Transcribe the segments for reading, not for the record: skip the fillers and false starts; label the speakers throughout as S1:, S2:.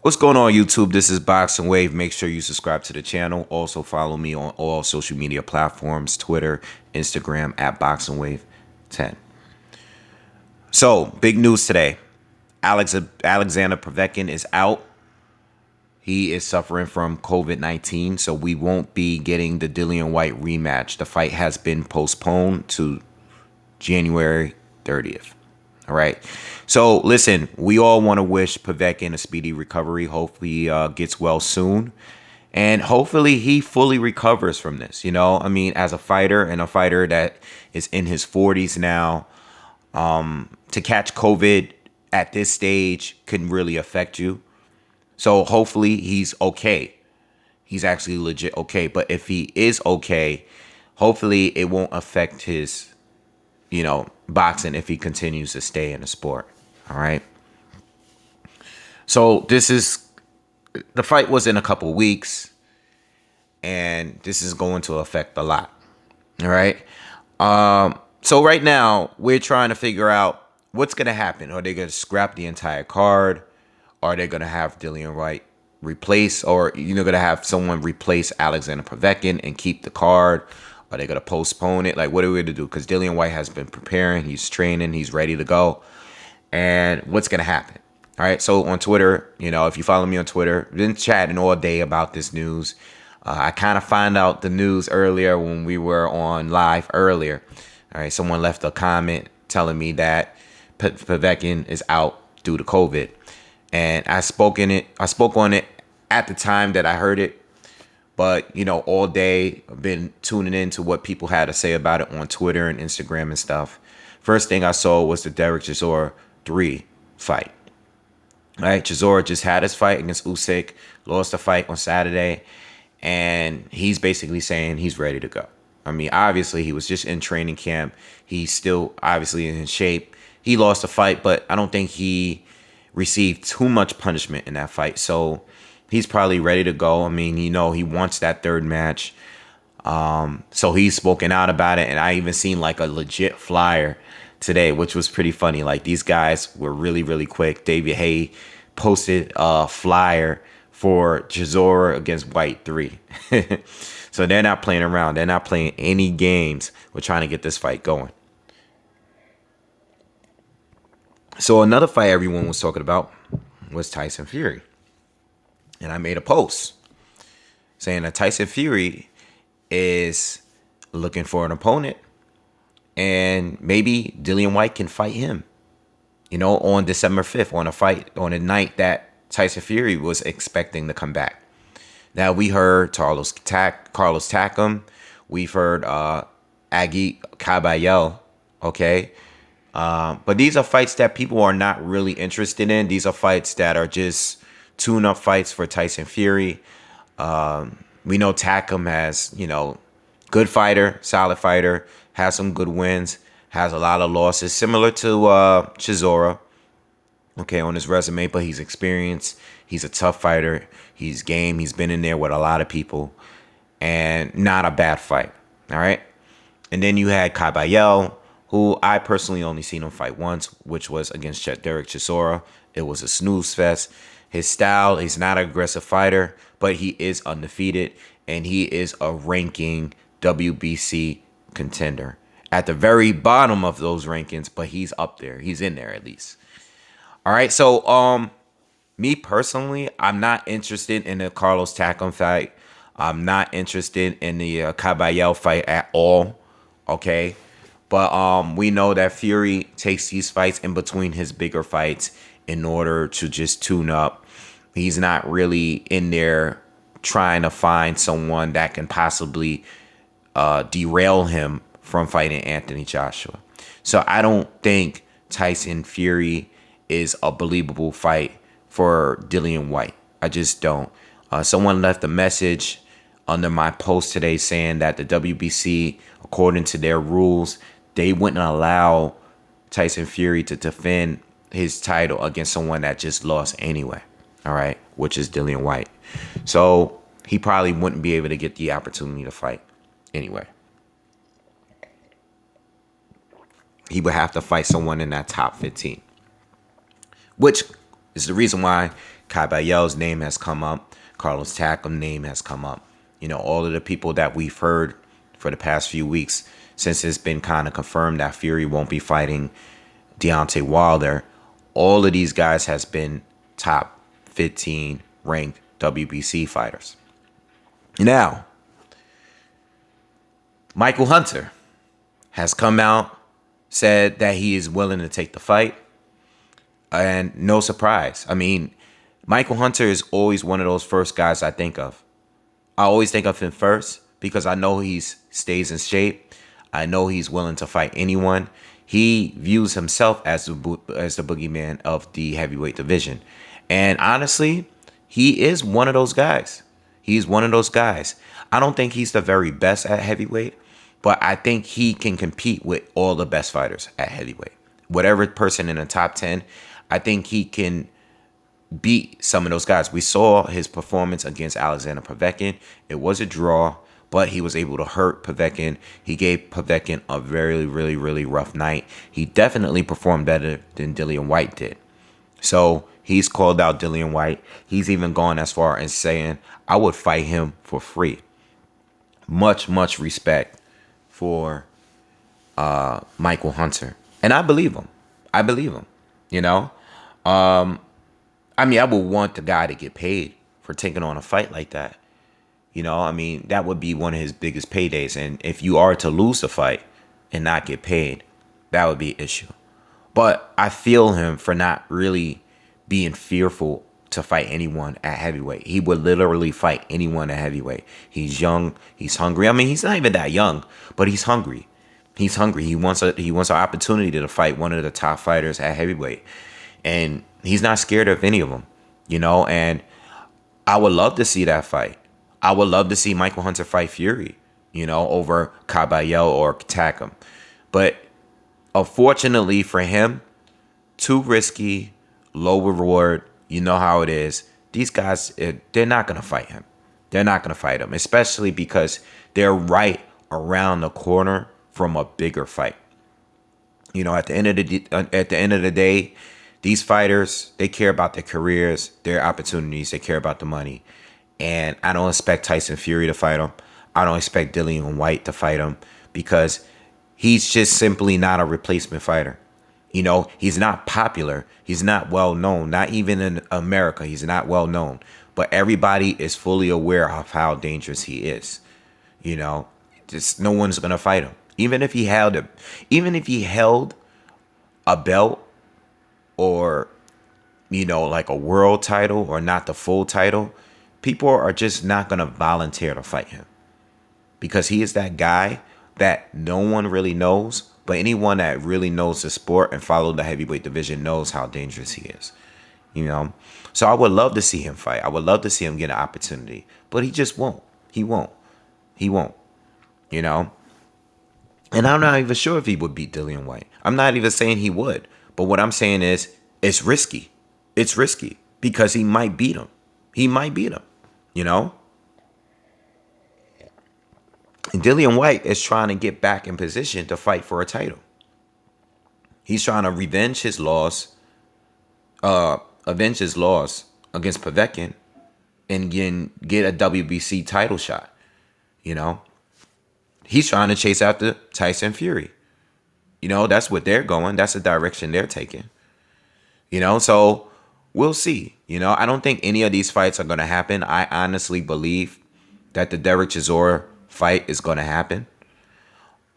S1: What's going on, YouTube? This is BoxingWave. Make sure you subscribe to the channel. Also follow me on all social media platforms, Twitter, Instagram, at BoxingWave10. So, big news today. Alexander Povetkin is out. He is suffering from COVID-19, so we won't be getting the Dillon White rematch. The fight has been postponed to January 30th. All right. So listen, we all want to wish Povetkin a speedy recovery. Hopefully he gets well soon. And hopefully he fully recovers from this. You know, I mean, as a fighter and a fighter that is in his 40s now, to catch COVID at this stage can really affect you. So hopefully he's okay. He's actually legit okay. But if he is okay, hopefully it won't affect his boxing if he continues to stay in the sport. All right. So the fight was in a couple weeks, and this is going to affect a lot. All right. So right now we're trying to figure out what's going to happen. Are they going to scrap the entire card? Are they going to have Dillon White replace, or going to have someone replace Alexander Povetkin and keep the card? Are they going to postpone it? Like, what are we going to do? Because Dillon White has been preparing. He's training. He's ready to go. And what's going to happen? All right. So on Twitter, if you follow me on Twitter, I've been chatting all day about this news. I kind of found out the news earlier when we were on live earlier. All right. Someone left a comment telling me that Povetkin is out due to COVID. And I spoke on it at the time that I heard it. But, all day I've been tuning into what people had to say about it on Twitter and Instagram and stuff. First thing I saw was the Derek Chisora 3 fight. All right, Chisora just had his fight against Usyk, lost the fight on Saturday, and he's basically saying he's ready to go. I mean, obviously, he was just in training camp. He's still obviously in shape. He lost the fight, but I don't think he received too much punishment in that fight. So he's probably ready to go. I mean, he wants that third match. So he's spoken out about it. And I even seen like a legit flyer today, which was pretty funny. Like, these guys were really, really quick. David Hay posted a flyer for Chisora against Whyte 3. So they're not playing around. They're not playing any games. We're trying to get this fight going. So another fight everyone was talking about was Tyson Fury. And I made a post saying that Tyson Fury is looking for an opponent, and maybe Dillon White can fight him, on December 5th, on a night that Tyson Fury was expecting to come back. Now, we heard Carlos Takam. We've heard Agi Caballel, okay? But these are fights that people are not really interested in. These are fights that are just tune-up fights for Tyson Fury. We know Takam has, good fighter, solid fighter, has some good wins, has a lot of losses, similar to Chisora, okay, on his resume, but he's experienced. He's a tough fighter. He's game. He's been in there with a lot of people, and not a bad fight, all right? And then you had Caballel, who I personally only seen him fight once, which was against Derek Chisora. It was a snooze fest. His style, he's not an aggressive fighter, but he is undefeated, and he is a ranking WBC contender. At the very bottom of those rankings, but he's up there. He's in there at least. All right, so me personally, I'm not interested in the Carlos Takam fight. I'm not interested in the Caballel fight at all, okay? But we know that Fury takes these fights in between his bigger fights in order to just tune up. He's not really in there trying to find someone that can possibly derail him from fighting Anthony Joshua. So I don't think Tyson Fury is a believable fight for Dillon White. I just don't. Someone left a message under my post today saying that the WBC, according to their rules, they wouldn't allow Tyson Fury to defend his title against someone that just lost anyway, all right, which is Dillon White. So he probably wouldn't be able to get the opportunity to fight anyway. He would have to fight someone in that top 15, which It's the reason why Caballero's name has come up. Carlos Takam's name has come up. You know, all of the people that we've heard for the past few weeks since it's been kind of confirmed that Fury won't be fighting Deontay Wilder. All of these guys has been top 15 ranked WBC fighters. Now, Michael Hunter has come out, said that he is willing to take the fight. And no surprise. I mean, Michael Hunter is always one of those first guys I think of. I always think of him first because I know he stays in shape. I know he's willing to fight anyone. He views himself as the boogeyman of the heavyweight division. And honestly, he is one of those guys. He's one of those guys. I don't think he's the very best at heavyweight, but I think he can compete with all the best fighters at heavyweight. Whatever person in the top 10, I think he can beat some of those guys. We saw his performance against Alexander Povetkin. It was a draw, but he was able to hurt Povetkin. He gave Povetkin a very, really, really rough night. He definitely performed better than Dillon White did. So he's called out Dillon White. He's even gone as far as saying, I would fight him for free. Much, much respect for Michael Hunter. And I believe him. I believe him, you know. I mean, I would want the guy to get paid for taking on a fight like that. You know, I mean, that would be one of his biggest paydays. And if you are to lose the fight and not get paid, that would be an issue. But I feel him for not really being fearful to fight anyone at heavyweight. He would literally fight anyone at heavyweight. He's young. He's hungry. I mean, he's not even that young, but he's hungry. He's hungry. He wants an opportunity to fight one of the top fighters at heavyweight. And he's not scared of any of them, you know. And I would love to see that fight. I would love to see Michael Hunter fight Fury, you know, over Caballero or Takam. But unfortunately for him, too risky, low reward. You know how it is. These guys, they're not going to fight him. They're not going to fight him, especially because they're right around the corner from a bigger fight. You know, at the end of the day, these fighters, they care about their careers, their opportunities. They care about the money. And I don't expect Tyson Fury to fight him. I don't expect Dillon White to fight him because he's just simply not a replacement fighter. You know, he's not popular. He's not well known. Not even in America, he's not well known. But everybody is fully aware of how dangerous he is. You know, just no one's gonna fight him. Even if he held a belt or, you know, like a world title or not the full title, people are just not gonna volunteer to fight him because he is that guy that no one really knows. But anyone that really knows the sport and follow the heavyweight division knows how dangerous he is, you know? So I would love to see him fight. I would love to see him get an opportunity, but he just won't. He won't, you know? And I'm not even sure if he would beat Dillon White. I'm not even saying he would. But what I'm saying is it's risky. It's risky because he might beat him. He might beat him, you know? And Dillon White is trying to get back in position to fight for a title. He's trying to avenge his loss against Povetkin and get a WBC title shot. You know, he's trying to chase after Tyson Fury. You know, that's what they're going. That's the direction they're taking. You know, so we'll see. You know, I don't think any of these fights are going to happen. I honestly believe that the Derek Chisora fight is going to happen.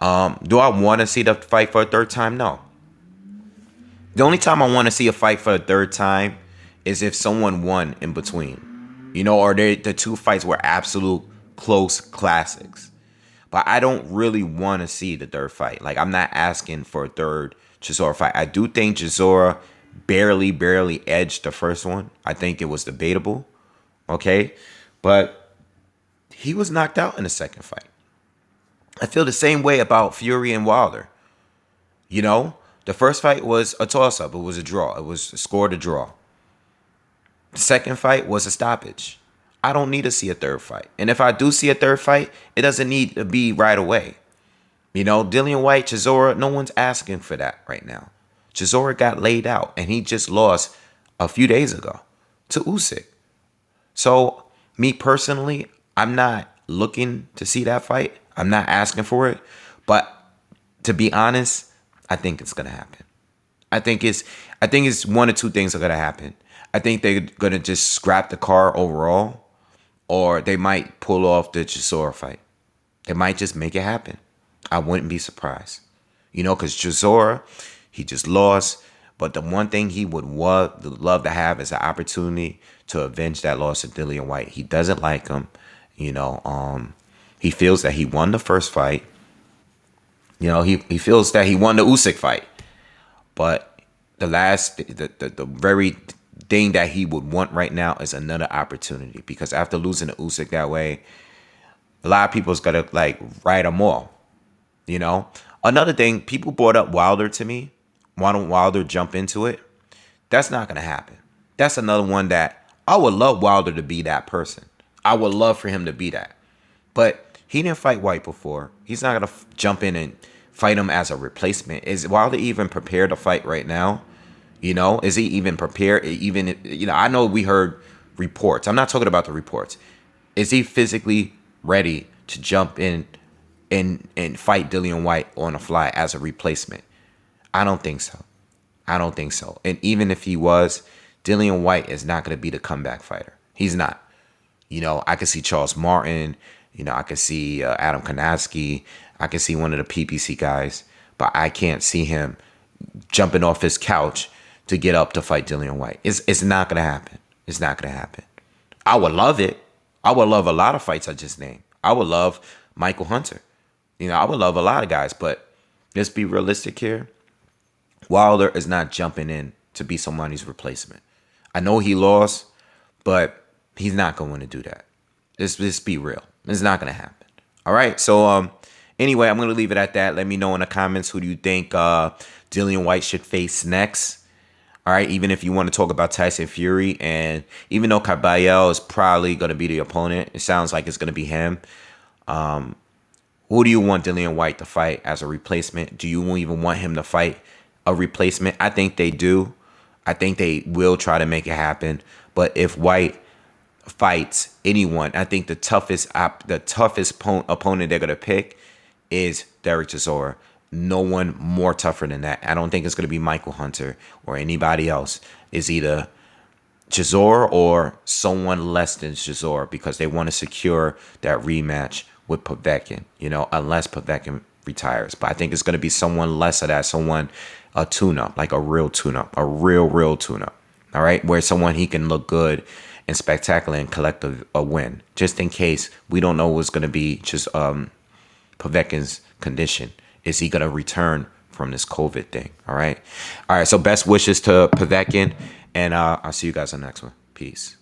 S1: Do I want to see the fight for a third time? No. The only time I want to see a fight for a third time is if someone won in between. You know, or the two fights were absolute close classics. But I don't really want to see the third fight. Like, I'm not asking for a third Chisora fight. I do think Chisora barely edged the first one. I think it was debatable. Okay? But he was knocked out in the second fight. I feel the same way about Fury and Wilder. You know, the first fight was a toss-up. It was a draw. It was scored a draw. The second fight was a stoppage. I don't need to see a third fight. And if I do see a third fight, it doesn't need to be right away. You know, Dillon White, Chisora, no one's asking for that right now. Chisora got laid out, and he just lost a few days ago to Usyk. So me personally, I'm not looking to see that fight. I'm not asking for it. But to be honest, I think it's gonna happen. I think it's one or two things are gonna happen. I think they're gonna just scrap the car overall, or they might pull off the Chisora fight. They might just make it happen. I wouldn't be surprised. Because Chisora, he just lost. But the one thing he would love to have is an opportunity to avenge that loss to Dillon White. He doesn't like him. He feels that he won the first fight. He feels that he won the Usyk fight. But the very thing that he would want right now is another opportunity. Because after losing to Usyk that way, a lot of people's got to write him off. Another thing, people brought up Wilder to me. Why don't Wilder jump into it? That's not going to happen. That's another one that I would love Wilder to be that person. I would love for him to be that. But he didn't fight Whyte before. He's not going to jump in and fight him as a replacement. Is Wilder even prepared to fight right now? Is he even prepared? I know we heard reports. I'm not talking about the reports. Is he physically ready to jump in and fight Dillon White on the fly as a replacement? I don't think so. And even if he was, Dillon White is not going to be the comeback fighter. He's not. I could see Charles Martin. I could see Adam Konaski. I could see one of the PPC guys. But I can't see him jumping off his couch to get up to fight Dillon White. It's not going to happen. It's not going to happen. I would love it. I would love a lot of fights I just named. I would love Michael Hunter. I would love a lot of guys. But let's be realistic here. Wilder is not jumping in to be somebody's replacement. I know he lost, but he's not going to do that. Let's be real. It's not going to happen. All right. So anyway, I'm going to leave it at that. Let me know in the comments who do you think Dillon White should face next. All right. Even if you want to talk about Tyson Fury, and even though Caballero is probably going to be the opponent, it sounds like it's going to be him. Who do you want Dillon White to fight as a replacement? Do you even want him to fight a replacement? I think they do. I think they will try to make it happen. But if White fights anyone, I think the toughest opponent they're gonna pick is Derek Chisora. No one more tougher than that. I don't think it's gonna be Michael Hunter or anybody else. It's either Chisora or someone less than Chisora, because they want to secure that rematch with Povetkin. Unless Povetkin retires. But I think it's going to be someone less of that, a tune-up, like a real tune-up, a real tune-up, all right, where someone he can look good and spectacular and collect a win, just in case we don't know what's going to be just Povetkin's condition. Is he going to return from this COVID thing, all right? So best wishes to Povetkin, and I'll see you guys on the next one. Peace.